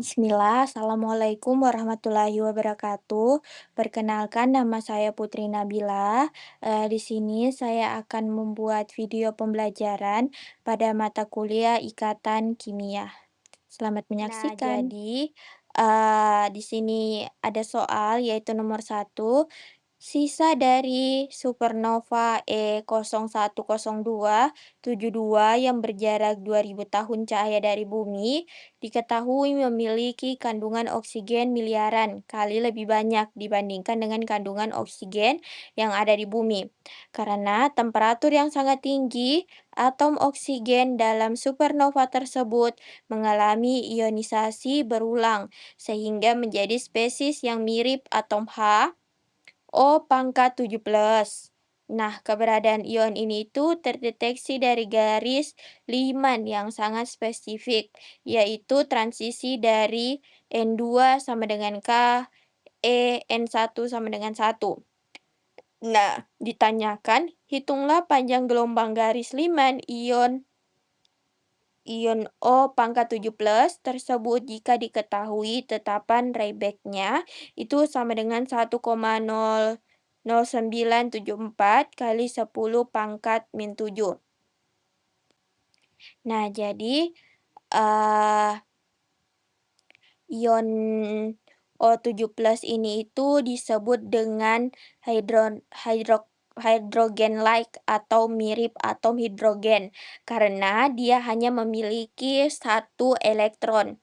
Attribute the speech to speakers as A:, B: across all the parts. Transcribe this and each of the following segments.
A: Bismillah, Assalamualaikum warahmatullahi wabarakatuh. Perkenalkan, nama saya Putri Nabila. Di sini saya akan membuat video pembelajaran pada mata kuliah Ikatan Kimia. Selamat
B: Nah,
A: menyaksikan.
B: jadi
A: Di sini ada soal yaitu nomor satu. Sisa dari supernova E010272 yang berjarak 2000 tahun cahaya dari bumi diketahui memiliki kandungan oksigen miliaran kali lebih banyak dibandingkan dengan kandungan oksigen yang ada di bumi. Karena temperatur yang sangat tinggi, atom oksigen dalam supernova tersebut mengalami ionisasi berulang sehingga menjadi spesies yang mirip atom H O pangkat 17. Nah, keberadaan ion ini itu terdeteksi dari garis Lyman yang sangat spesifik, yaitu transisi dari N2 sama dengan K, N1 sama dengan 1. Nah, ditanyakan, hitunglah panjang gelombang garis Lyman ion O pangkat 17 tersebut jika diketahui tetapan Rayback-nya itu sama dengan 1,00974 kali 10 pangkat min 7. Nah, jadi eh ion O17 ini itu disebut dengan hydrogen-like atau mirip atom hidrogen karena dia hanya memiliki satu elektron.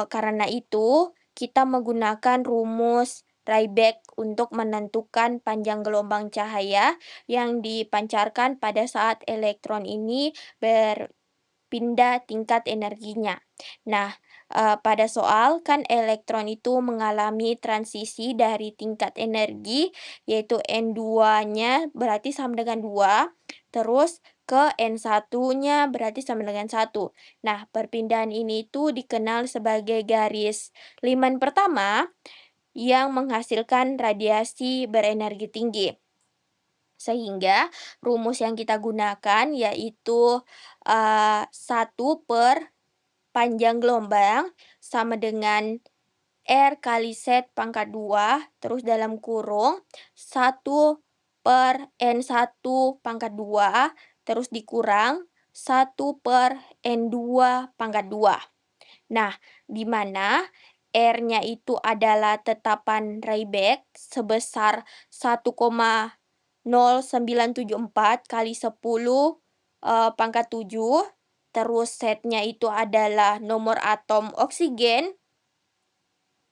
A: Karena itu, kita menggunakan rumus Rayback untuk menentukan panjang gelombang cahaya yang dipancarkan pada saat elektron ini berpindah tingkat energinya. Nah, pada soal kan elektron itu mengalami transisi dari tingkat energi, yaitu N2-nya berarti sama dengan 2, terus ke N1-nya berarti sama dengan 1. Nah, perpindahan ini tuh dikenal sebagai garis Lyman pertama yang menghasilkan radiasi berenergi tinggi. Sehingga rumus yang kita gunakan yaitu 1 per panjang gelombang sama dengan R kali Z pangkat 2 terus dalam kurung 1 per N1 pangkat 2 terus dikurang 1 per N2 pangkat 2. Nah, di mana R-nya itu adalah tetapan Rayback sebesar 1,0974 kali 10 pangkat 7, terus Z-nya itu adalah nomor atom oksigen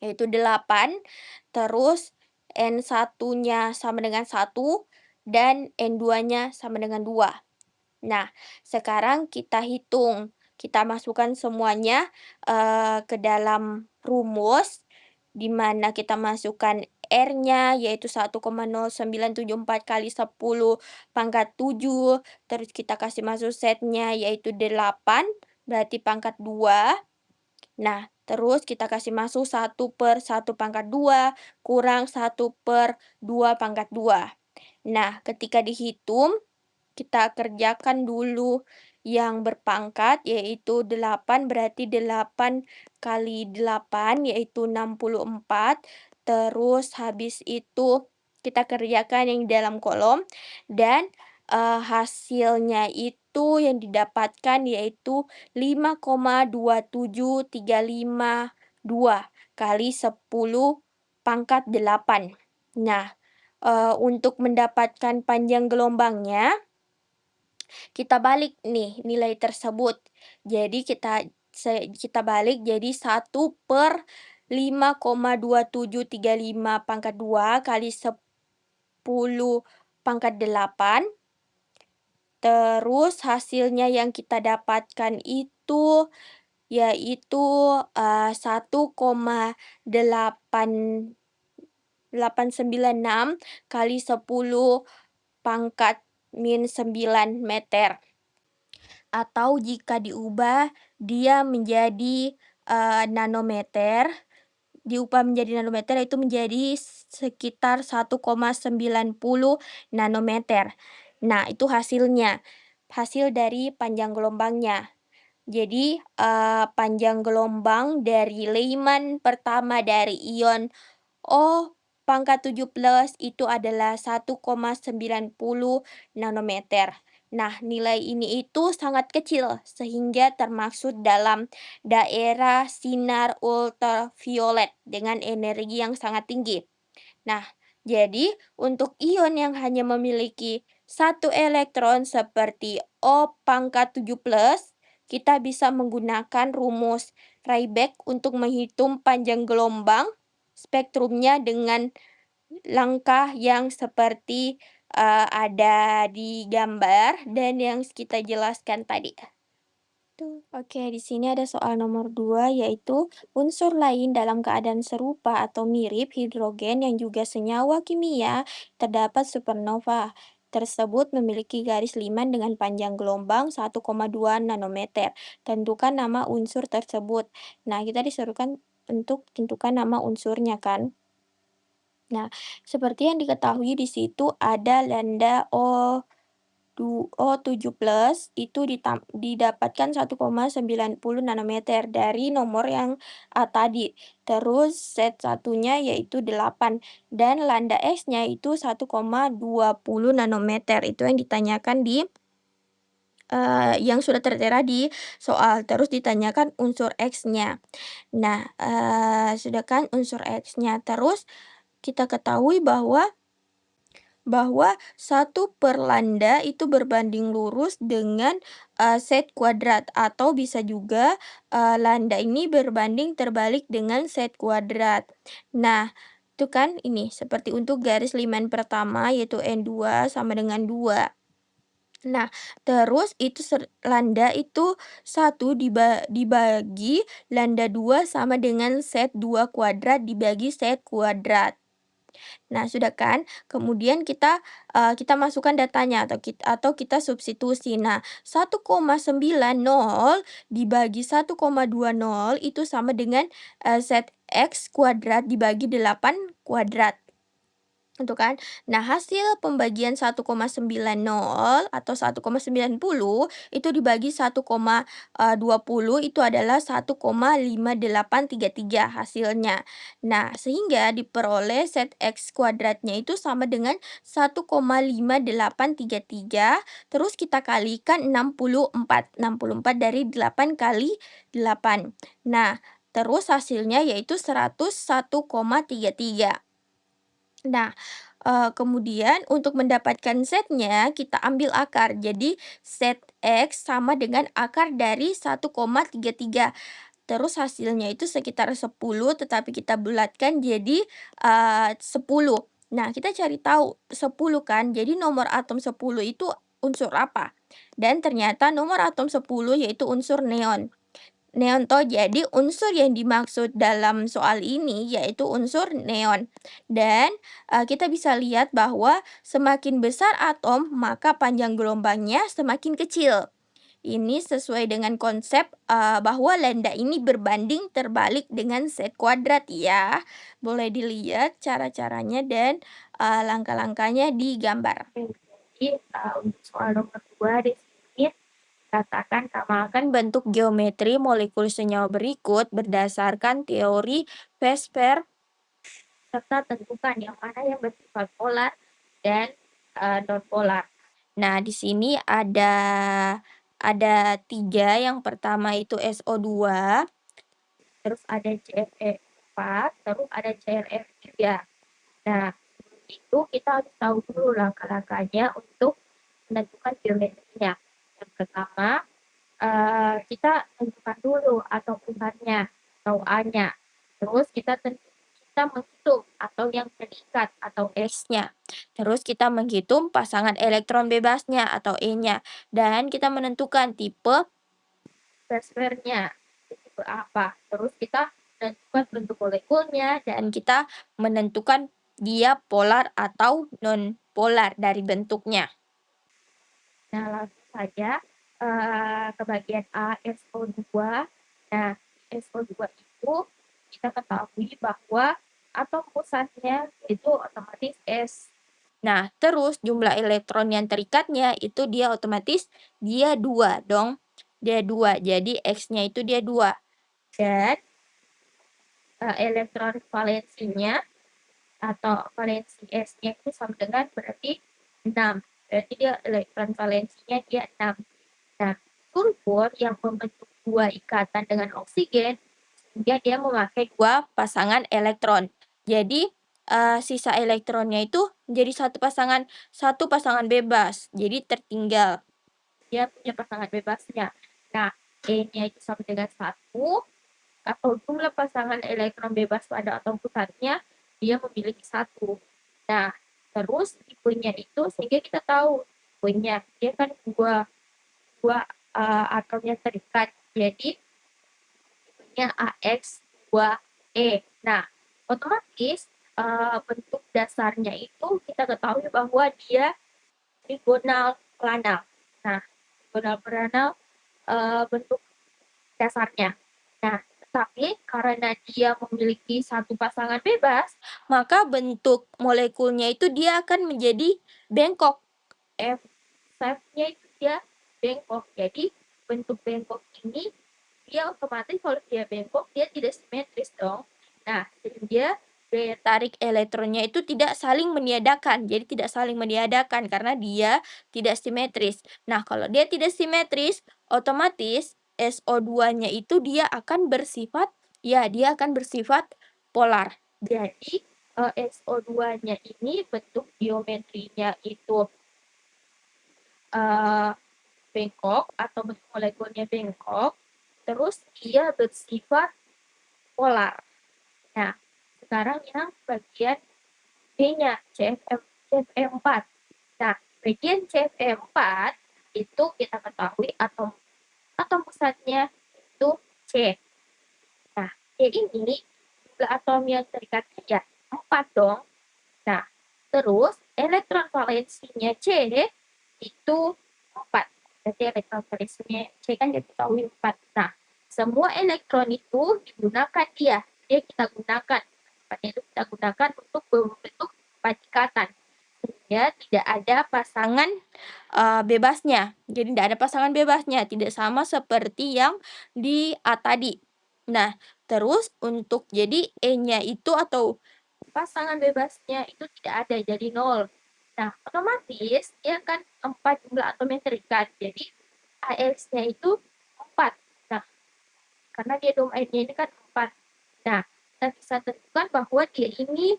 A: yaitu 8, terus N1-nya sama dengan 1 dan N2-nya sama dengan 2. Nah, sekarang kita hitung, kita masukkan semuanya ke dalam rumus, di mana kita masukkan R-nya yaitu 1,0974 kali 10 pangkat 7, terus kita kasih masuk Z-nya yaitu 8, berarti pangkat 2. Nah, terus kita kasih masuk 1 per 1 pangkat 2 kurang 1 per 2 pangkat 2. Nah, ketika dihitung, kita kerjakan dulu yang berpangkat yaitu 8 berarti 8 kali 8 yaitu 64. Terus habis itu kita kerjakan yang di dalam kolom dan hasilnya itu yang didapatkan yaitu 5,27352 kali 10 pangkat 8. Nah, untuk mendapatkan panjang gelombangnya kita balik nih nilai tersebut. Jadi kita balik jadi 1 per 5,2735 pangkat 2 kali 10 pangkat 8. Terus hasilnya yang kita dapatkan itu yaitu 1,896 kali 10 pangkat min 9 meter. Atau jika diubah dia menjadi nanometer, itu menjadi sekitar 1,90 nanometer. Nah, itu hasilnya, hasil dari panjang gelombangnya. Jadi, panjang gelombang dari Lyman pertama dari ion O pangkat 17 itu adalah 1,90 nanometer. Nah, nilai ini itu sangat kecil sehingga termaksud dalam daerah sinar ultraviolet dengan energi yang sangat tinggi. Nah, jadi untuk ion yang hanya memiliki satu elektron seperti O pangkat 7+, kita bisa menggunakan rumus Rayleigh untuk menghitung panjang gelombang spektrumnya dengan langkah yang seperti ada di gambar dan yang kita jelaskan tadi. Tuh, oke, di sini ada soal nomor 2 yaitu unsur lain dalam keadaan serupa atau mirip hidrogen yang juga senyawa kimia terdapat supernova. Tersebut memiliki garis liman dengan panjang gelombang 1,2 nanometer. Tentukan nama unsur tersebut. Nah, kita disuruhkan untuk tentukan nama unsurnya kan. Nah, seperti yang diketahui di situ ada lambda O7+ itu didapatkan 1,90 nanometer dari nomor yang tadi. Terus set satunya yaitu 8 dan lambda X-nya itu 1,20 nanometer. Itu yang ditanyakan di yang sudah tertera di soal. Terus ditanyakan unsur X-nya. Nah, sudah kan unsur X-nya. Terus kita ketahui bahwa satu per lambda itu berbanding lurus dengan set kuadrat atau bisa juga lambda ini berbanding terbalik dengan set kuadrat. Nah, itu kan ini seperti untuk garis liman pertama yaitu N2 sama dengan 2. Nah, terus itu lambda itu 1 dibagi lambda 2 sama dengan set 2 kuadrat dibagi set kuadrat. Nah, sudah kan? Kemudian kita masukkan datanya atau kita substitusi. Nah, 1,90 dibagi 1,20 itu sama dengan set X kuadrat dibagi 8 kuadrat. Itu kan? Nah, hasil pembagian 1,90 atau 1,90 itu dibagi 1,20 itu adalah 1,5833 hasilnya. Nah, sehingga diperoleh set X kuadratnya itu sama dengan 1,5833, terus kita kalikan 64. 64 dari 8 kali 8. Nah, terus hasilnya yaitu 101,33. Nah, kemudian untuk mendapatkan setnya, kita ambil akar. Jadi, set X sama dengan akar dari 1,33. Terus hasilnya itu sekitar 10, tetapi kita bulatkan jadi 10. Nah, kita cari tahu 10 kan, jadi nomor atom 10 itu unsur apa? Dan ternyata nomor atom 10 yaitu unsur neon. Neon toh, jadi unsur yang dimaksud dalam soal ini yaitu unsur neon. Dan kita bisa lihat bahwa semakin besar atom, maka panjang gelombangnya semakin kecil. Ini sesuai dengan konsep bahwa lambda ini berbanding terbalik dengan set kuadrat ya. Boleh dilihat cara-caranya dan langkah-langkahnya di gambar. Jadi untuk soal nomor 2 di sini katakan amalkan bentuk geometri molekul senyawa berikut berdasarkan teori Vesper serta tentukan yang mana yang bersifat polar dan non-polar. Nah, di sini ada 3. Yang pertama itu SO2, terus ada CFE4, terus ada CRF3. Nah, itu kita harus tahu dulu langkah-langkahnya untuk menentukan geometrinya. Yang pertama, kita tentukan dulu atau pusatnya atau A-nya. Terus kita menghitung atau yang terikat atau S-nya. Terus kita menghitung pasangan elektron bebasnya atau E-nya. Dan kita menentukan tipe Vespernya, tipe apa. Terus kita menentukan bentuk molekulnya dan kita menentukan dia polar atau non-polar dari bentuknya. Nah, langsung saja ke bagian A, SO2. Nah, SO2 itu kita ketahui bahwa atom pusatnya itu otomatis S. Nah, terus jumlah elektron yang terikatnya itu dia otomatis dia 2 dong. dia 2. Jadi X-nya itu dia 2. Dan elektron valensinya atau valensi S-nya itu sama dengan berarti 6. Berarti dia elektron valensinya dia 6. Nah, sulfur yang membentuk 2 ikatan dengan oksigen, sehingga dia memakai 2 pasangan elektron. Jadi, sisa elektronnya itu menjadi satu pasangan bebas. Jadi tertinggal. Dia punya pasangan bebasnya. Nah, E-nya itu sama dengan 1, atau jumlah pasangan elektron bebas pada atom pusatnya, dia memiliki 1. Nah, terus tipenya itu, sehingga kita tahu tipenya, dia kan dua atomnya terikat, jadi tipenya AX2E. Nah, otomatis bentuk dasarnya itu kita ketahui bahwa dia trigonal planal. Nah, trigonal planal bentuk dasarnya. Nah, tetapi karena dia memiliki satu pasangan bebas, maka bentuk molekulnya itu dia akan menjadi bengkok. F-nya itu dia bengkok. Jadi bentuk bengkok ini dia otomatis kalau dia bengkok dia tidak simetris dong. Nah, sehingga daya tarik elektronnya itu tidak saling meniadakan. Jadi tidak saling meniadakan karena dia tidak simetris. Nah, kalau dia tidak simetris, otomatis SO2-nya itu dia akan bersifat polar. Jadi SO2-nya ini bentuk geometrinya itu bengkok atau bentuk molekulnya bengkok, terus dia bersifat polar. Nah, sekarang yang bagian B-nya, CFE4. Nah, bagian CFE4 itu kita ketahui atom pusatnya itu C. Nah, C ini jumlah atom yang terikatnya ya 4 dong. Nah, terus elektron valensinya C itu 4. Berarti elektron valensinya C kan kita tahu 4. Nah, semua elektron itu digunakan dia kita gunakan. Itu kita gunakan untuk membentuk 4 ikatan. Sehingga tidak ada pasangan bebasnya. Jadi tidak ada pasangan bebasnya, tidak sama seperti yang di A tadi. Nah, terus untuk jadi E-nya itu atau pasangan bebasnya itu tidak ada, jadi 0. Nah, otomatis dia kan 4 jumlah atom yang terikat. Jadi AX-nya itu 4. Nah, karena dia domainnya ini kan 4. Nah, kita bisa tentukan bahwa dia ini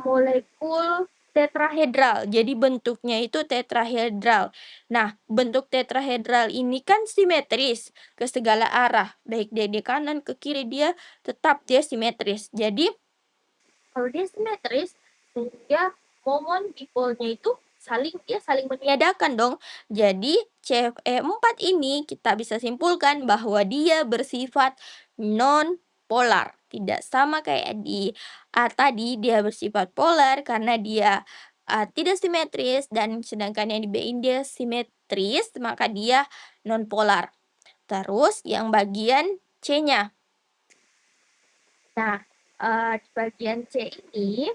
A: molekul tetrahedral. Jadi bentuknya itu tetrahedral. Nah, bentuk tetrahedral ini kan simetris ke segala arah. Baik dia di kanan ke kiri dia simetris. Jadi kalau dia simetris, sehingga momon dipolnya itu saling meniadakan dong. Jadi CFE4 ini kita bisa simpulkan bahwa dia bersifat non polar. Tidak sama kayak di A tadi, dia bersifat polar karena dia tidak simetris, dan sedangkan yang di B ini dia simetris, maka dia non polar. Terus yang bagian C-nya. Nah, di bagian C ini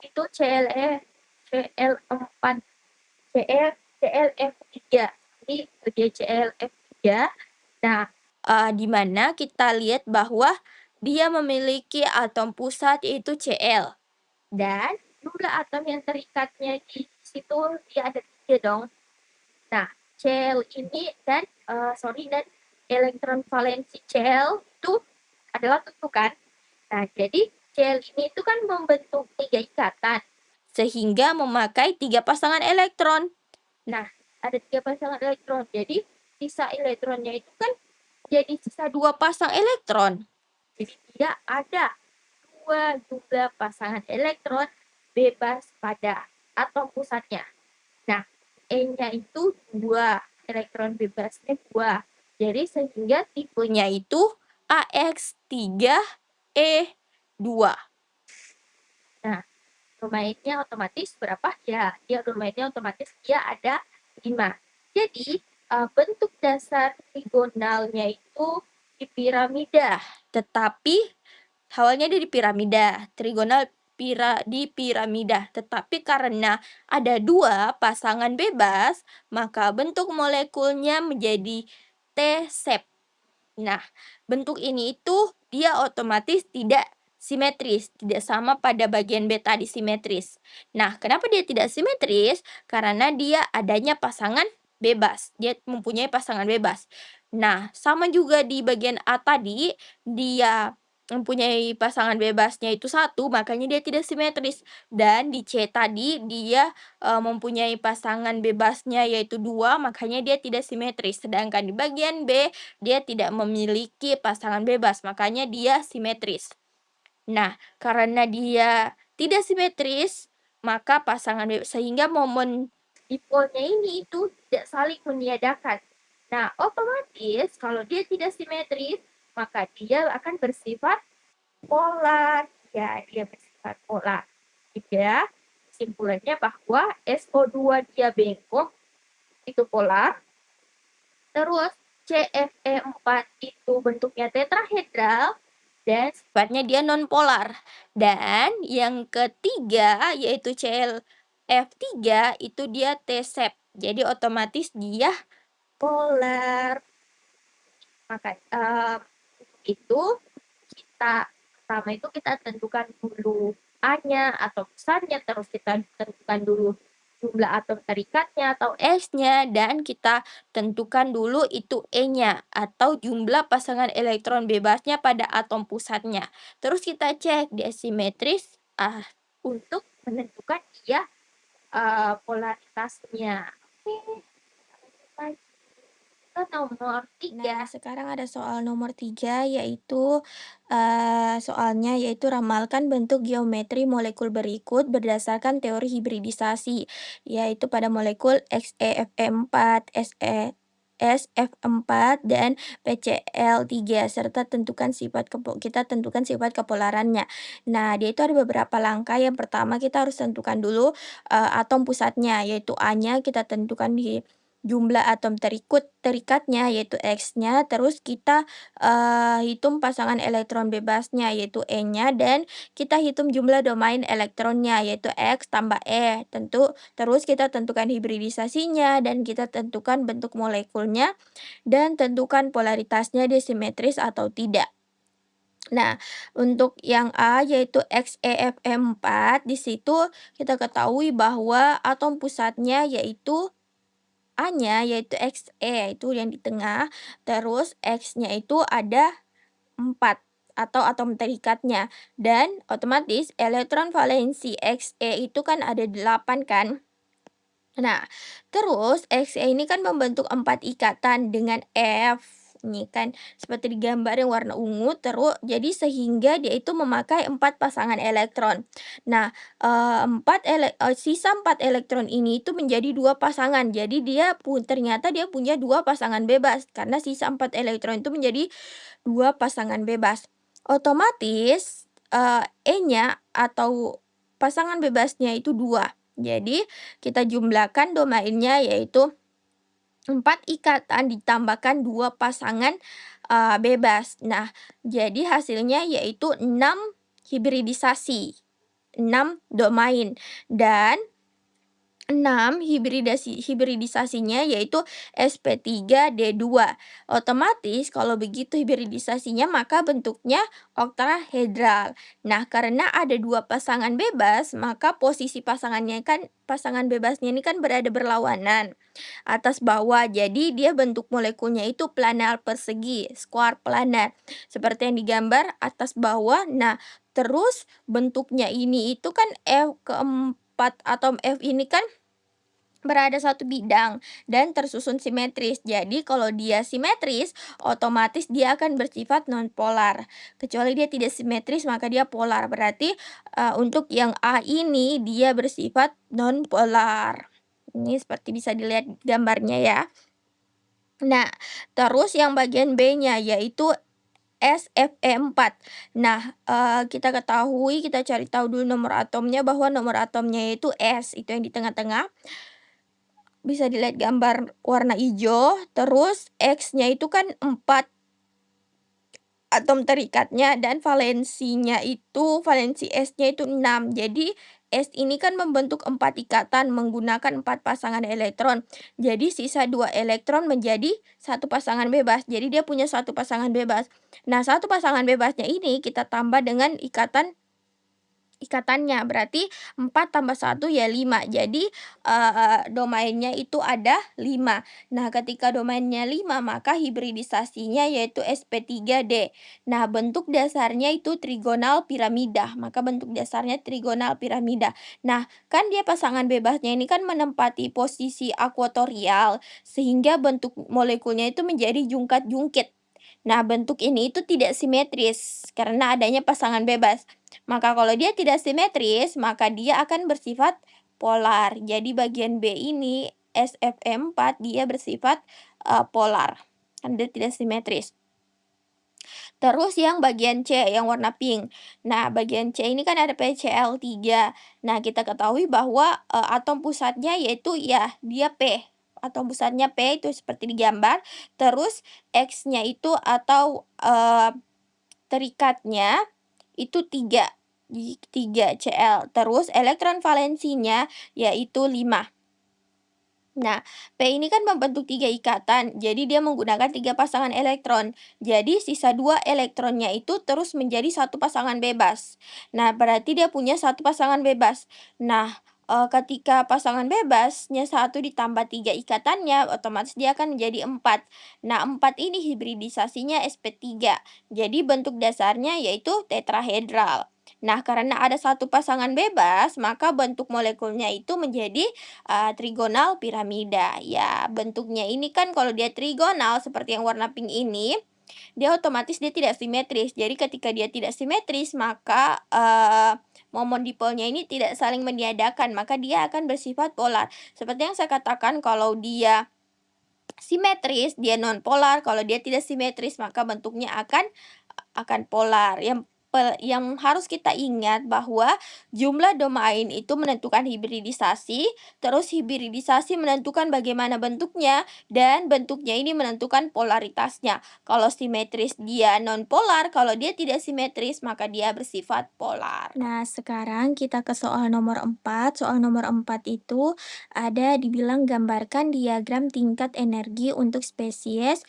A: itu CL4 CLF3. Ini bagian CLF3. Nah, di mana kita lihat bahwa dia memiliki atom pusat yaitu Cl. Dan jumlah atom yang terikatnya di situ dia ada 3 dong. Nah, Cl ini dan elektron valensi Cl itu adalah tentukan. Nah, jadi Cl ini itu kan membentuk 3 ikatan, sehingga memakai 3 pasangan elektron. Nah, ada 3 pasangan elektron, jadi sisa elektronnya itu kan jadi sisa 2 pasang elektron. Jadi tidak ada 2 jumlah pasangan elektron bebas pada atom pusatnya. Nah, E-nya itu 2, elektron bebasnya 2. Jadi sehingga tipenya itu AX3E2. Nah, domainnya otomatis berapa? Ya, domainnya otomatis dia ada 5. Jadi, bentuk dasar trigonalnya itu di piramida. Tetapi, awalnya dia di piramida, trigonal di piramida. Tetapi karena ada 2 pasangan bebas, maka bentuk molekulnya menjadi T-shape. Nah, bentuk ini itu dia otomatis tidak simetris, tidak sama pada bagian B tadi simetris. Nah, kenapa dia tidak simetris? Karena dia adanya pasangan bebas. Dia mempunyai pasangan bebas. Nah, sama juga di bagian A tadi, dia mempunyai pasangan bebasnya itu satu, makanya dia tidak simetris. Dan di C tadi dia mempunyai pasangan bebasnya yaitu dua, makanya dia tidak simetris. Sedangkan di bagian B dia tidak memiliki pasangan bebas, makanya dia simetris. Nah, karena dia tidak simetris, maka sehingga momen dipolnya ini itu tidak saling meniadakan. Nah, otomatis kalau dia tidak simetris, maka dia akan bersifat polar. Ya, dia bersifat polar. Gitu ya. Kesimpulannya bahwa SO2 dia bengkok itu polar. Terus CFE4 itu bentuknya tetrahedral dan sifatnya dia nonpolar. Dan yang ketiga yaitu ClF3 itu dia T-shape. Jadi otomatis dia polar. Maka itu pertama itu kita tentukan dulu A-nya atau besarnya, terus kita tentukan dulu jumlah atom terikatnya atau S-nya, dan kita tentukan dulu itu E-nya atau jumlah pasangan elektron bebasnya pada atom pusatnya. Terus kita cek dia simetris untuk menentukan dia polaritasnya. Oke, lanjut ke nomor 3.
B: Nah, sekarang ada soal nomor 3 yaitu, soalnya yaitu ramalkan bentuk geometri molekul berikut berdasarkan teori hibridisasi, yaitu pada molekul XeFe4, SF4, dan PCl3 serta kita tentukan sifat kepolarannya. Nah, dia itu ada beberapa langkah. Yang pertama kita harus tentukan dulu, atom pusatnya, yaitu A-nya kita tentukan di jumlah atom terikatnya yaitu X-nya, terus kita, hitung pasangan elektron bebasnya yaitu E-nya, dan kita hitung jumlah domain elektronnya yaitu X tambah E. Terus kita tentukan hibridisasinya dan kita tentukan bentuk molekulnya dan tentukan polaritasnya dia simetris atau tidak. Nah, untuk yang A yaitu XeFe4 di situ kita ketahui bahwa atom pusatnya yaitu A-nya yaitu Xe itu yang di tengah, terus X-nya itu ada 4 atau atom terikatnya, dan otomatis elektron valensi Xe itu kan ada 8 kan. Nah, terus Xe ini kan membentuk 4 ikatan dengan F, ini kan seperti di gambar yang warna ungu, jadi sehingga dia itu memakai 4 pasangan elektron. Nah, sisa 4 elektron ini itu menjadi 2 pasangan. Jadi ternyata dia punya 2 pasangan bebas karena sisa 4 elektron itu menjadi 2 pasangan bebas. Otomatis, E-nya atau pasangan bebasnya itu 2. Jadi kita jumlahkan domainnya yaitu 4 ikatan ditambahkan 2 pasangan, bebas. Nah, jadi hasilnya yaitu 6 hibridisasi, 6 domain, dan 6 hibridisasinya yaitu sp3d2. Otomatis kalau begitu hibridisasinya maka bentuknya oktahedral. Nah, karena ada 2 pasangan bebas, maka posisi pasangan bebasnya ini kan berada berlawanan atas bawah. Jadi dia bentuk molekulnya itu planar persegi, square planar. Seperti yang digambar atas bawah. Nah, terus bentuknya ini itu kan keempat atom F ini kan berada satu bidang dan tersusun simetris. Jadi kalau dia simetris, otomatis dia akan bersifat nonpolar. Kecuali dia tidak simetris, maka dia polar. Berarti untuk yang A ini dia bersifat nonpolar. Ini seperti bisa dilihat gambarnya ya. Nah, terus yang bagian B-nya yaitu SFE4. Nah, kita cari tahu dulu nomor atomnya, bahwa nomor atomnya yaitu S, itu yang di tengah-tengah. Bisa dilihat gambar warna hijau, terus X-nya itu kan 4 atom terikatnya dan valensi S-nya itu 6. Jadi S ini kan membentuk 4 ikatan menggunakan 4 pasangan elektron. Jadi sisa 2 elektron menjadi satu pasangan bebas. Jadi dia punya satu pasangan bebas. Nah, satu pasangan bebasnya ini kita tambah dengan ikatannya, berarti 4 tambah satu ya 5. Jadi, domainnya itu ada 5. Nah, ketika domainnya 5 maka hibridisasinya yaitu sp3d. Nah, bentuk dasarnya itu trigonal piramida, maka bentuk dasarnya trigonal piramida. Nah, kan dia pasangan bebasnya ini kan menempati posisi akuatorial, sehingga bentuk molekulnya itu menjadi jungkat-jungkit. Nah, bentuk ini itu tidak simetris karena adanya pasangan bebas. Maka kalau dia tidak simetris, maka dia akan bersifat polar. Jadi bagian B ini SFM4 dia bersifat polar. Kan dia tidak simetris. Terus yang bagian C yang warna pink. Nah, bagian C ini kan ada PCl3. Nah, kita ketahui bahwa atom pusatnya yaitu ya dia P. Atom pusatnya P itu seperti digambar. Terus X-nya itu atau terikatnya itu 3 3Cl. Terus elektron valensinya yaitu 5. Nah, P ini kan membentuk 3 ikatan, jadi dia menggunakan 3 pasangan elektron. Jadi sisa 2 elektronnya itu terus menjadi satu pasangan bebas. Nah, berarti dia punya satu pasangan bebas. Nah, ketika pasangan bebasnya satu ditambah 3 ikatannya, otomatis dia akan menjadi 4. Nah, 4 ini hibridisasinya sp3. Jadi bentuk dasarnya yaitu tetrahedral. Nah, karena ada satu pasangan bebas, maka bentuk molekulnya itu menjadi trigonal piramida. Ya, bentuknya ini kan kalau dia trigonal seperti yang warna pink ini, dia otomatis dia tidak simetris. Jadi ketika dia tidak simetris, maka momon dipolnya ini tidak saling meniadakan, maka dia akan bersifat polar. Seperti yang saya katakan, kalau dia simetris, dia non polar. Kalau dia tidak simetris, maka bentuknya akan polar. Yang harus kita ingat bahwa jumlah domain itu menentukan hibridisasi, terus hibridisasi menentukan bagaimana bentuknya, dan bentuknya ini menentukan polaritasnya. Kalau simetris dia non-polar, kalau dia tidak simetris maka dia bersifat polar.
A: Nah, sekarang kita ke soal nomor 4. Soal nomor 4 itu ada dibilang gambarkan diagram tingkat energi untuk spesies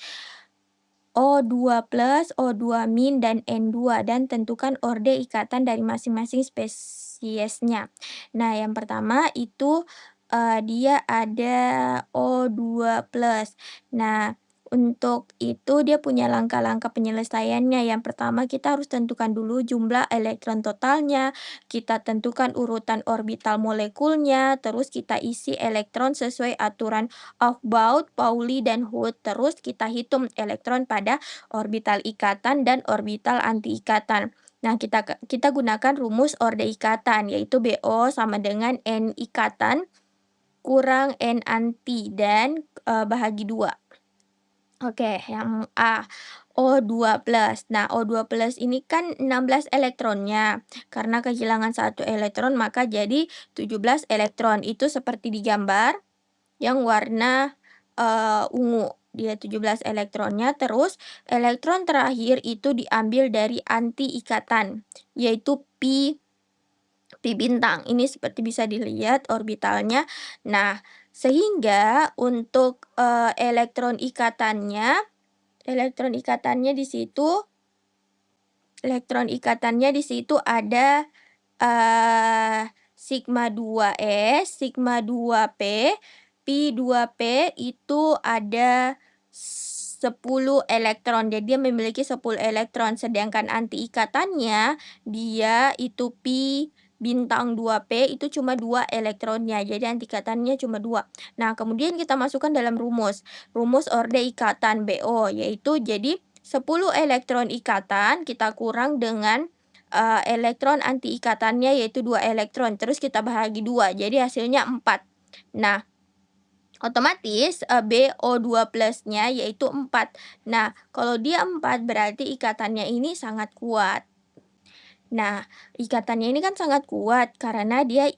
A: O2 plus, O2 min, dan N2 dan tentukan orde ikatan dari masing-masing spesiesnya. Nah, yang pertama itu dia ada O2 plus. Nah, untuk itu dia punya langkah-langkah penyelesaiannya. Yang pertama kita harus tentukan dulu jumlah elektron totalnya, kita tentukan urutan orbital molekulnya, terus kita isi elektron sesuai aturan Aufbaut, Pauli, dan Hooke. Terus kita hitung elektron pada orbital ikatan dan orbital anti-ikatan. Nah, kita gunakan rumus orde ikatan, yaitu BO sama dengan N ikatan kurang N anti dan bahagi 2. Oke, yang A, O2 plus. Nah, O2 plus ini kan 16 elektronnya. Karena kehilangan satu elektron, maka jadi 17 elektron. Itu seperti digambar yang warna ungu. Dia 17 elektronnya, terus elektron terakhir itu diambil dari anti ikatan, yaitu pi bintang. Ini seperti bisa dilihat orbitalnya. Nah, sehingga untuk elektron ikatannya di situ ada sigma 2s, sigma 2p, pi 2p itu ada 10 elektron. Jadi dia memiliki 10 elektron, sedangkan anti ikatannya dia itu pi bintang 2p itu cuma 2 elektronnya. Jadi anti ikatannya cuma 2. Nah, kemudian kita masukkan dalam rumus. Rumus orde ikatan BO, yaitu jadi 10 elektron ikatan kita kurang dengan elektron anti ikatannya yaitu 2 elektron. Terus kita bahagi 2, jadi hasilnya 4. Nah, otomatis BO2 plusnya yaitu 4. Nah, kalau dia 4 berarti ikatannya ini sangat kuat.
B: Nah, ikatannya ini kan sangat kuat karena dia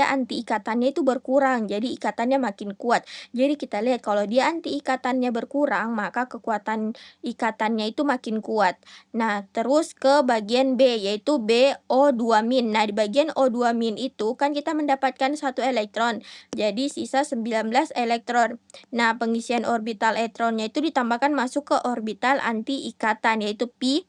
B: anti ikatannya itu berkurang, jadi ikatannya makin kuat. Jadi kita lihat kalau dia anti ikatannya berkurang, maka kekuatan ikatannya itu makin kuat. Nah, terus ke bagian B, yaitu BO2-. Nah, di bagian O2- itu kan kita mendapatkan satu elektron, jadi sisa 19 elektron. Nah, pengisian orbital elektronnya itu ditambahkan masuk ke orbital anti ikatan, yaitu pi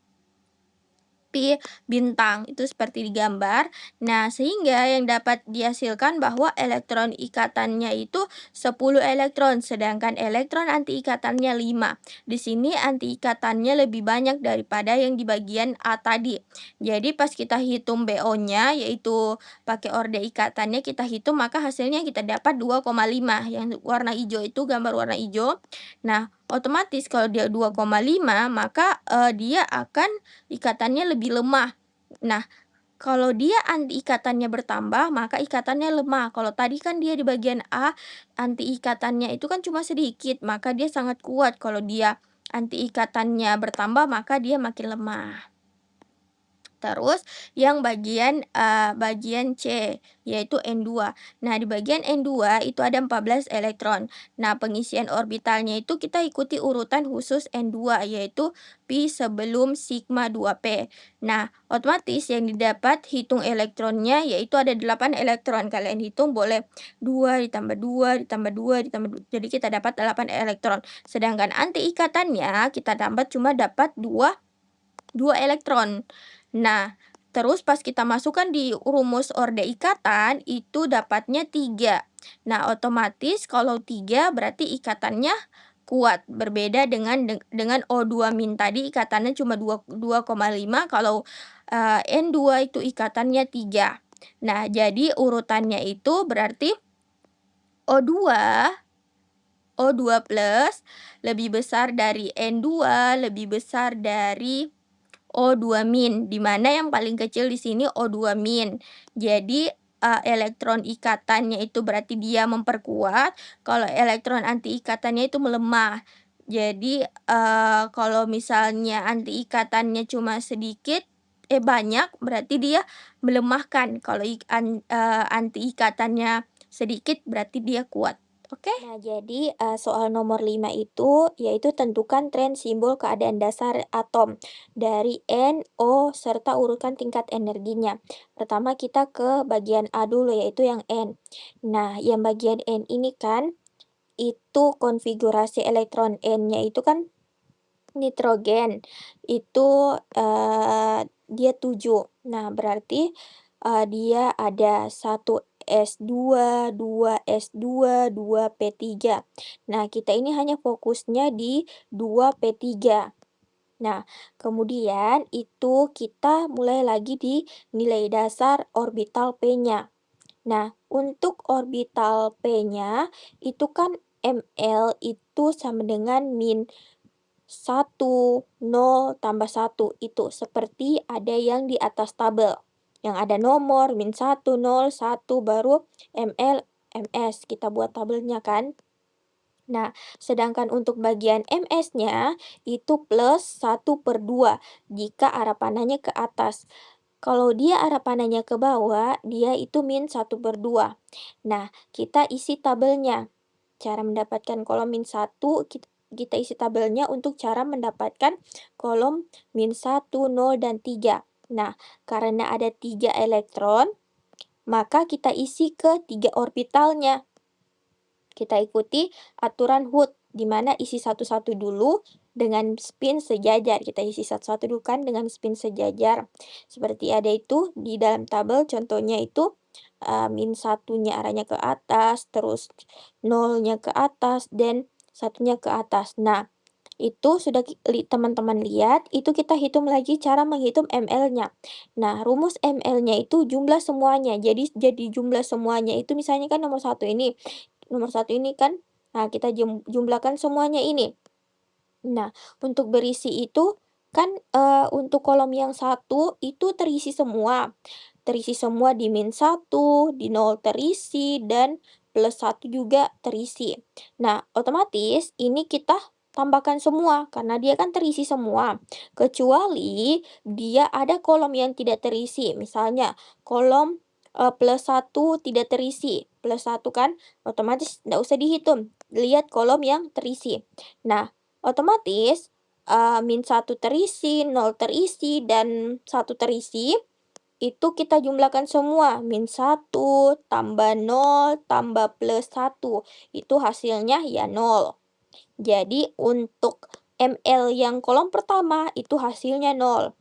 B: bintang, itu seperti di gambar. Nah, sehingga yang dapat dihasilkan bahwa elektron ikatannya itu 10 elektron, sedangkan elektron anti ikatannya 5. Di sini anti ikatannya lebih banyak daripada yang di bagian A tadi. Jadi pas kita hitung BO-nya, yaitu pakai orde ikatannya kita hitung, maka hasilnya kita dapat 2,5. Yang warna hijau itu gambar warna hijau. Nah, otomatis kalau dia 2,5, maka dia akan ikatannya lebih lemah. Nah, kalau dia anti ikatannya bertambah, maka ikatannya lemah. Kalau tadi kan dia di bagian A, anti ikatannya itu kan cuma sedikit, maka dia sangat kuat. Kalau dia anti ikatannya bertambah, maka dia makin lemah. Terus yang bagian C, yaitu N2. Nah, di bagian N2 itu ada 14 elektron. Nah, pengisian orbitalnya itu kita ikuti urutan khusus N2, yaitu pi sebelum sigma 2p. Nah, otomatis yang didapat hitung elektronnya yaitu ada 8 elektron. Kalian hitung boleh 2 ditambah 2 ditambah 2 ditambah 2. Jadi kita dapat 8 elektron. Sedangkan anti ikatannya kita dapat 2 elektron. Nah, terus pas kita masukkan di rumus orde ikatan, itu dapatnya 3. Nah, otomatis kalau 3 berarti ikatannya kuat, berbeda dengan O2- tadi ikatannya cuma 2,5, kalau N2 itu ikatannya 3. Nah, jadi urutannya itu berarti O2 O2 plus lebih besar dari N2, lebih besar dari O2-, di mana yang paling kecil di sini O2-. Jadi, elektron ikatannya itu berarti dia memperkuat, kalau elektron anti ikatannya itu melemah. Jadi, kalau misalnya anti ikatannya cuma banyak, berarti dia melemahkan. Kalau anti ikatannya sedikit, berarti dia kuat. Oke? Nah, jadi soal nomor 5 itu yaitu tentukan tren simbol keadaan dasar atom dari N, O, serta urutkan tingkat energinya. Pertama kita ke bagian A dulu, yaitu yang N. Nah, yang bagian N ini kan itu konfigurasi elektron N-nya itu kan nitrogen, itu dia 7. Nah, berarti dia ada 1s2, 2s2, 2p3. Nah, kita ini hanya fokusnya di 2p3. Nah, kemudian itu kita mulai lagi di nilai dasar orbital P-nya. Nah, untuk orbital P-nya itu kan ml itu sama dengan min 1, 0, tambah 1 itu seperti ada yang di atas tabel. Yang ada nomor -1, 0, 1 baru ml, ms. Kita buat tabelnya kan. Nah, sedangkan untuk bagian ms-nya itu plus 1/2 jika arah panahnya ke atas. Kalau dia arah panahnya ke bawah, dia itu -1/2. Nah, kita isi tabelnya. Cara mendapatkan kolom -1, kita isi tabelnya untuk cara mendapatkan kolom -1, 0, dan 3. Nah, karena ada 3 elektron, maka kita isi ke 3 orbitalnya. Kita ikuti aturan Hooke, di mana isi satu-satu dulu dengan spin sejajar. Kita isi satu-satu dulu kan dengan spin sejajar. Seperti ada itu di dalam tabel, contohnya itu -1-nya arahnya ke atas, terus 0-nya ke atas, dan satunya ke atas. Nah, itu sudah teman-teman lihat, itu kita hitung lagi cara menghitung ml-nya. Nah, rumus ml-nya itu jumlah semuanya. Jadi jumlah semuanya itu misalnya kan nomor satu ini kan, nah kita jumlahkan semuanya ini. Nah, untuk berisi itu kan, untuk kolom yang satu itu terisi semua di -1, di 0 terisi, dan +1 juga terisi. Nah, otomatis ini kita
A: tambahkan semua, karena dia kan terisi semua. Kecuali dia ada kolom yang tidak terisi, misalnya kolom plus satu tidak terisi, plus satu kan otomatis nggak usah dihitung, lihat kolom yang terisi. Nah, otomatis min satu terisi, nol terisi, dan satu terisi, itu kita jumlahkan semua, min satu tambah nol tambah plus satu itu hasilnya ya nol. Jadi untuk ml yang kolom pertama itu hasilnya nol.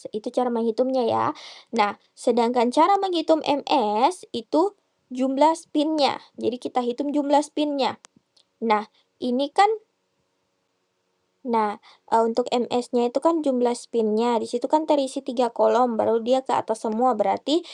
A: Itu cara menghitungnya ya. Nah, sedangkan cara menghitung ms itu jumlah spinnya. Jadi kita hitung jumlah spinnya. Nah, ini kan untuk ms-nya itu kan jumlah spinnya, di situ kan terisi 3 kolom, baru dia ke atas semua, berarti,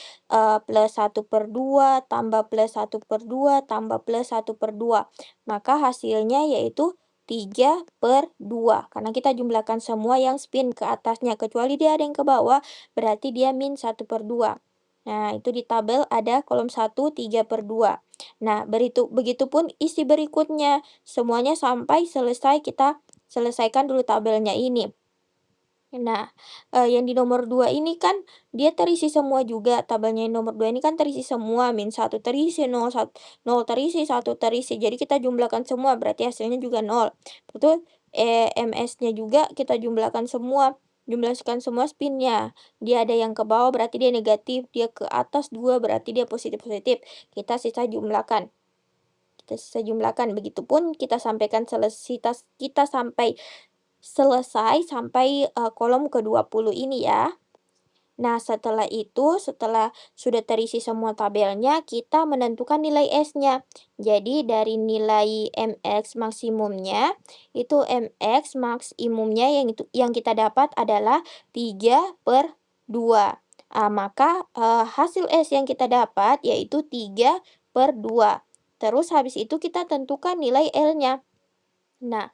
A: plus 1/2 tambah plus 1/2 tambah plus 1/2. Maka hasilnya yaitu 3/2, karena kita jumlahkan semua yang spin ke atasnya, kecuali dia ada yang ke bawah, berarti dia min 1/2. Nah, itu di tabel ada kolom 1, 3/2. Nah, begitupun isi berikutnya, semuanya sampai selesai kita selesaikan dulu tabelnya ini. Nah, yang di nomor 2 ini kan dia terisi semua juga, tabelnya yang nomor 2 ini kan terisi semua, min satu terisi, nol terisi, satu terisi, jadi kita jumlahkan semua, berarti hasilnya juga nol. Betul, ms-nya juga kita jumlahkan semua, jumlahkan semua spinnya. Dia ada yang ke bawah berarti dia negatif, dia ke atas 2 berarti dia positif-positif. Kita sisa jumlahkan. Kita sisa jumlahkan, begitupun kita sampaikan kita sampai selesai sampai, kolom ke-20 ini ya. Nah, setelah itu, setelah sudah terisi semua tabelnya, kita menentukan nilai S-nya. Jadi dari nilai mx maksimumnya, itu mx maksimumnya yang kita dapat adalah 3/2. Maka, hasil S yang kita dapat yaitu 3/2. Terus habis itu kita tentukan nilai L-nya. Nah,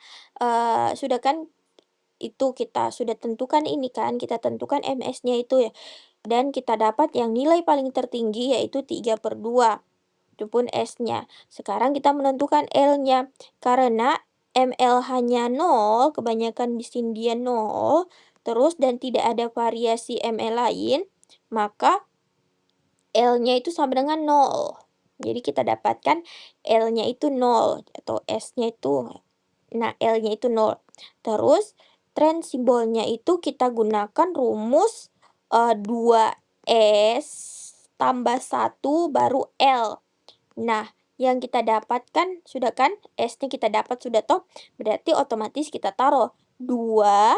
A: sudah kan itu kita sudah tentukan ini kan, kita tentukan ms-nya itu ya, dan kita dapat yang nilai paling tertinggi yaitu 3/2, itu pun S-nya. Sekarang kita menentukan L-nya, karena ml hanya 0, kebanyakan di sini dia 0, terus dan tidak ada variasi ml lain, maka L-nya itu sama dengan 0. Jadi kita dapatkan L-nya itu 0, atau S-nya itu, nah L-nya itu 0. Terus tren simbolnya itu kita gunakan rumus 2S tambah 1 baru L. Nah, yang kita dapatkan sudah kan, S-nya kita dapat sudah toh, berarti otomatis kita taruh 2,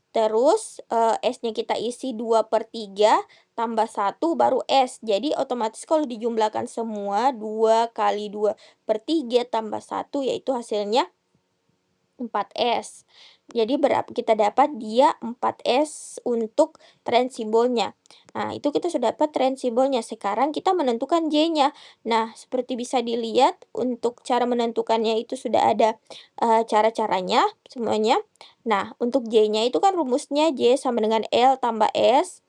A: terus S-nya kita isi 2/3 tambah 1 baru S. Jadi otomatis kalau dijumlahkan semua, 2 kali 2/3 tambah 1 yaitu hasilnya 4S. Jadi kita dapat dia 4S untuk tren simbolnya. Nah, itu kita sudah dapat tren simbolnya. Sekarang kita menentukan J-nya. Nah, seperti bisa dilihat untuk cara menentukannya itu sudah ada cara-caranya semuanya. Nah, untuk J-nya itu kan rumusnya J sama dengan L tambah S,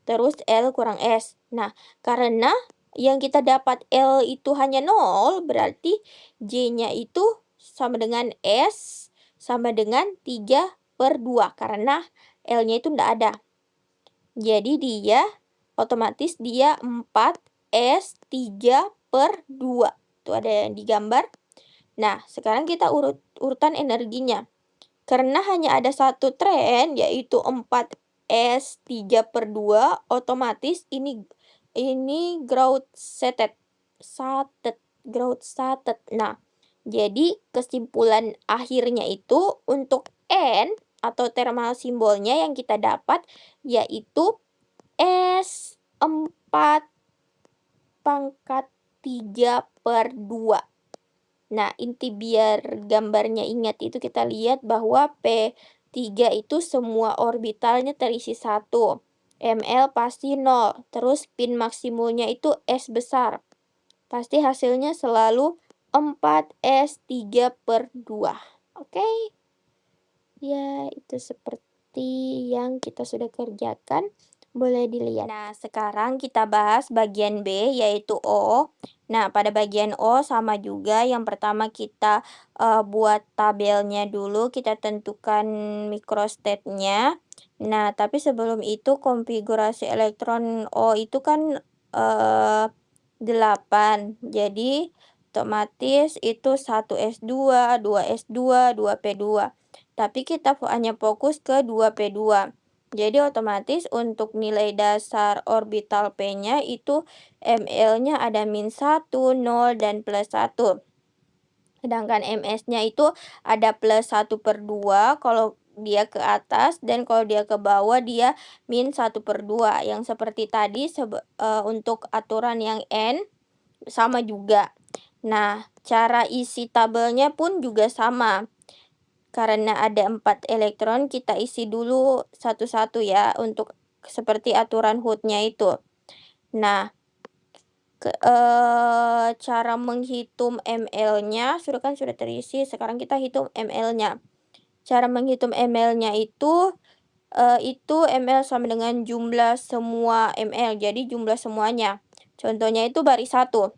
A: terus L kurang S. Nah, karena yang kita dapat L itu hanya 0, berarti J-nya itu sama dengan S sama dengan 3/2, karena L-nya itu enggak ada. Jadi dia otomatis dia 4S 3/2. Itu ada yang digambar. Nah, sekarang kita urutan energinya. Karena hanya ada satu tren, yaitu 4S 3/2, otomatis ini ground sated. Ground sated. Nah, jadi kesimpulan akhirnya itu untuk N atau thermal simbolnya yang kita dapat yaitu S4 pangkat 3/2. Nah, inti biar gambarnya ingat itu kita lihat bahwa P3 itu semua orbitalnya terisi 1. ml pasti 0. Terus spin maksimumnya itu S besar. Pasti hasilnya selalu 4S 3/2. Oke? Ya, itu seperti yang kita sudah kerjakan. Boleh dilihat. Nah, sekarang kita bahas bagian B, yaitu O. Nah, pada bagian O sama juga, yang pertama kita, buat tabelnya dulu, kita tentukan microstate-nya. Nah, tapi sebelum itu konfigurasi elektron O itu kan, 8, jadi otomatis itu 1s2, 2s2, 2p2. Tapi kita hanya fokus ke 2p2. Jadi otomatis untuk nilai dasar orbital P-nya itu ml-nya ada -1, 0, dan +1. Sedangkan ms-nya itu ada +1/2 kalau dia ke atas, dan kalau dia ke bawah dia -1/2. Yang seperti tadi untuk aturan yang N sama juga. Nah, cara isi tabelnya pun juga sama. Karena ada 4 elektron, kita isi dulu satu-satu ya, untuk seperti aturan Hooke-nya itu. Nah, cara menghitung ml-nya sudah terisi, sekarang kita hitung ml-nya. Cara menghitung ml-nya itu ml sama dengan jumlah semua ml, jadi jumlah semuanya. Contohnya itu baris 1.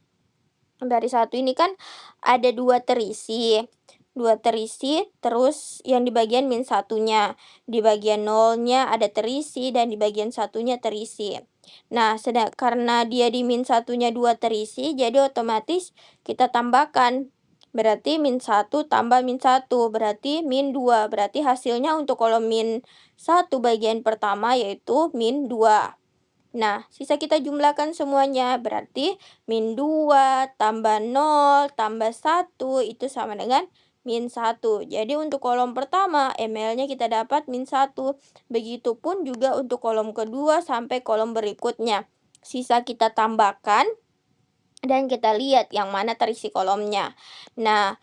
A: Baris 1 ini kan ada 2 terisi. 2 terisi, terus yang di bagian min satunya. Di bagian nolnya ada terisi, dan di bagian satunya terisi. Nah, karena dia di min satunya 2 terisi, jadi otomatis kita tambahkan. Berarti -1 tambah -1, berarti -2. Berarti hasilnya untuk kolom min 1 bagian pertama yaitu -2. Nah, sisa kita jumlahkan semuanya, berarti -2 tambah 0 tambah 1 itu sama dengan -1. Jadi untuk kolom pertama, ml-nya kita dapat -1. Begitupun juga untuk kolom kedua sampai kolom berikutnya. Sisa kita tambahkan, dan kita lihat yang mana terisi kolomnya. Nah,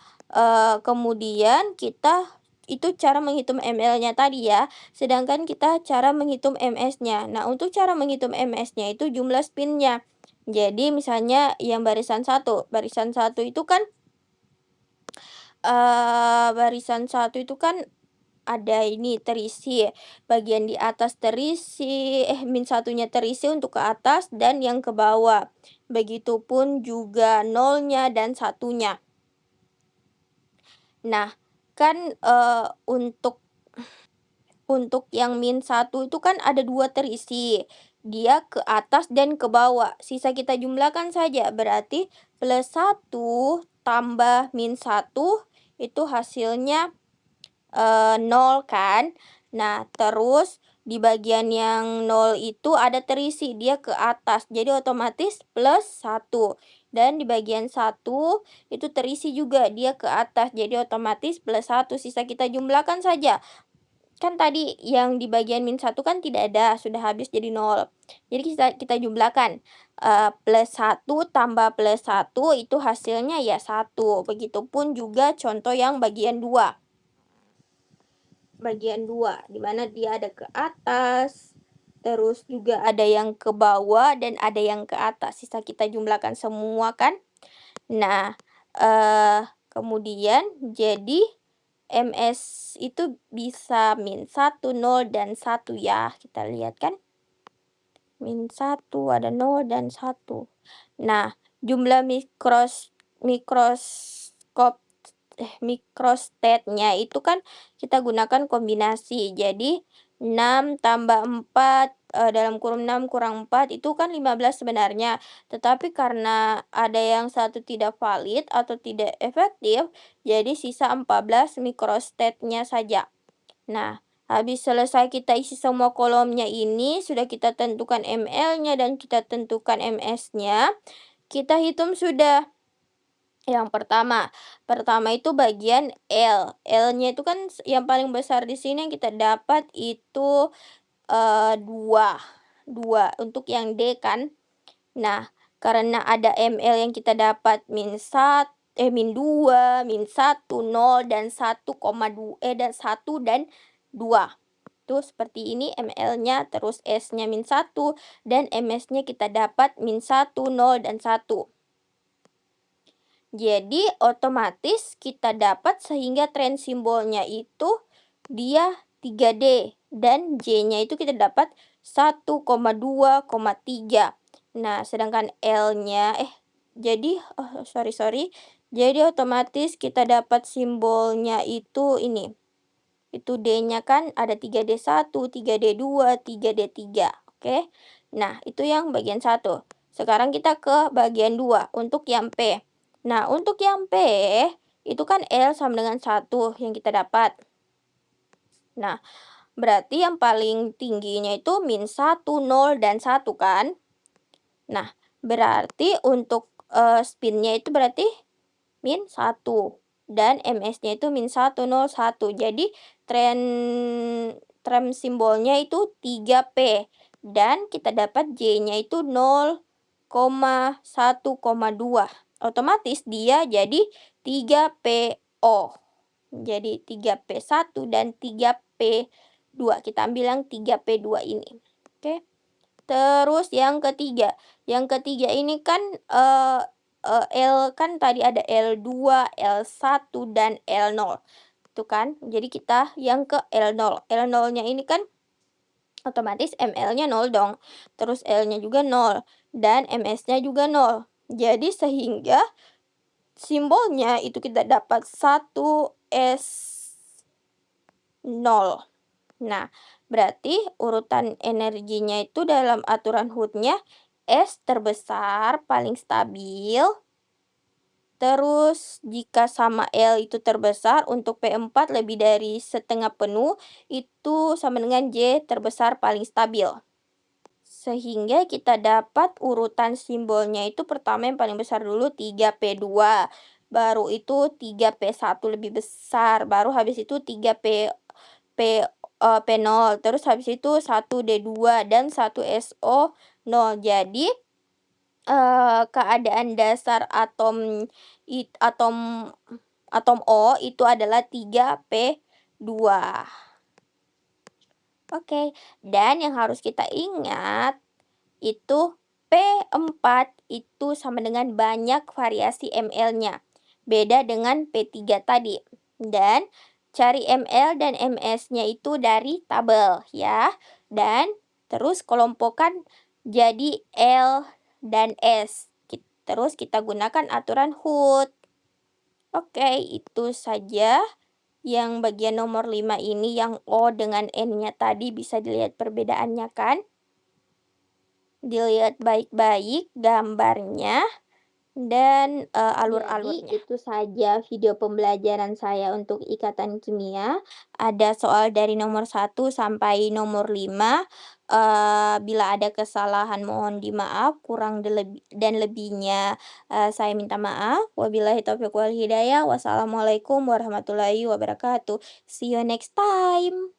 A: kemudian kita itu cara menghitung ml-nya tadi ya, sedangkan kita cara menghitung ms-nya. Nah, untuk cara menghitung ms-nya itu jumlah spin-nya. Jadi misalnya yang barisan satu itu kan, ada ini terisi, bagian di atas terisi, min satunya terisi untuk ke atas dan yang ke bawah. Begitupun juga nolnya dan satunya. Nah, kan, untuk yang min satu itu kan ada 2 terisi, dia ke atas dan ke bawah, sisa kita jumlahkan saja, berarti +1 tambah -1 itu hasilnya 0 kan. Nah, terus di bagian yang 0 itu ada terisi, dia ke atas, jadi otomatis +1. Dan di bagian 1 itu terisi juga, dia ke atas, jadi otomatis +1, sisa kita jumlahkan saja. Kan tadi yang di bagian -1 kan tidak ada, sudah habis jadi 0. Jadi kita jumlahkan, +1 tambah +1 itu hasilnya ya 1. Begitupun juga contoh yang bagian 2. Bagian 2 di mana dia ada ke atas, terus juga ada yang ke bawah dan ada yang ke atas, sisa kita jumlahkan semua kan. Nah, kemudian jadi ms itu bisa -1, 0, dan 1 ya, kita lihat kan. -1, ada 0 dan 1. Nah, jumlah mikroskop microstate-nya itu kan kita gunakan kombinasi. Jadi 6 tambah 4, dalam kurung 6 kurang 4 itu kan 15 sebenarnya. Tetapi karena ada yang satu tidak valid atau tidak efektif, jadi sisa 14 microstate-nya saja. Nah, habis selesai kita isi semua kolomnya ini, sudah kita tentukan ml-nya dan kita tentukan ms-nya, kita hitung sudah. Yang pertama itu bagian L. L-nya itu kan yang paling besar di sini yang kita dapat itu 2. 2 untuk yang D kan. Nah, karena ada ml yang kita dapat -2, -1, 0, dan 1 dan 2. Tuh seperti ini ml-nya, terus S-nya -1, dan ms-nya kita dapat -1, 0, dan 1. Jadi otomatis kita dapat sehingga tren simbolnya itu dia 3D dan J-nya itu kita dapat 1,2,3. Nah, sedangkan L-nya jadi sorry sorry, jadi otomatis kita dapat simbolnya itu ini, itu D-nya kan ada 3D1, 3D2, 3D3, oke. Nah, itu yang bagian satu. Sekarang kita ke bagian 2 untuk yang P. Nah, untuk yang P, itu kan L sama dengan 1 yang kita dapat. Nah, berarti yang paling tingginya itu -1, 0, dan 1 kan? Nah, berarti untuk, spin-nya itu berarti -1 dan ms-nya itu -101. Jadi tren tren simbolnya itu 3P dan kita dapat J-nya itu 0,1,2. Otomatis dia jadi 3PO. Jadi 3P1 dan 3P2. Kita ambil yang 3P2 ini. Oke. Terus yang ketiga ini kan, L kan tadi ada L2, L1, dan L0, itu kan. Jadi kita yang ke L0. L0-nya ini kan otomatis ml-nya 0 dong, terus L-nya juga 0, dan ms-nya juga 0. Jadi sehingga simbolnya itu kita dapat 1s0. Nah, berarti urutan energinya itu dalam aturan Hooke-nya S terbesar paling stabil, terus jika sama L itu terbesar untuk P4 lebih dari setengah penuh, itu sama dengan J terbesar paling stabil. Sehingga kita dapat urutan simbolnya itu pertama yang paling besar dulu 3P2, baru itu 3P1 lebih besar, baru habis itu 3P P0, terus habis itu 1D2 dan 1SO0. Jadi, keadaan dasar atom atom O itu adalah 3P2. Oke, dan yang harus kita ingat itu P4 itu sama dengan banyak variasi ml-nya. Beda dengan P3 tadi. Dan cari ml dan ms-nya itu dari tabel ya. Dan terus kelompokkan jadi L dan S. Terus kita gunakan aturan Hooke. Oke, itu saja yang bagian nomor 5 ini yang O dengan N-nya tadi bisa dilihat perbedaannya kan? Dilihat baik-baik gambarnya dan, alur-alurnya. Jadi itu saja video pembelajaran saya untuk ikatan kimia. Ada soal dari nomor 1 sampai nomor 5. Bila ada kesalahan mohon dimaaf, kurang dan lebihnya, saya minta maaf. Wabillahi taufiq wal hidayah. Wassalamualaikum warahmatullahi wabarakatuh. See you next time.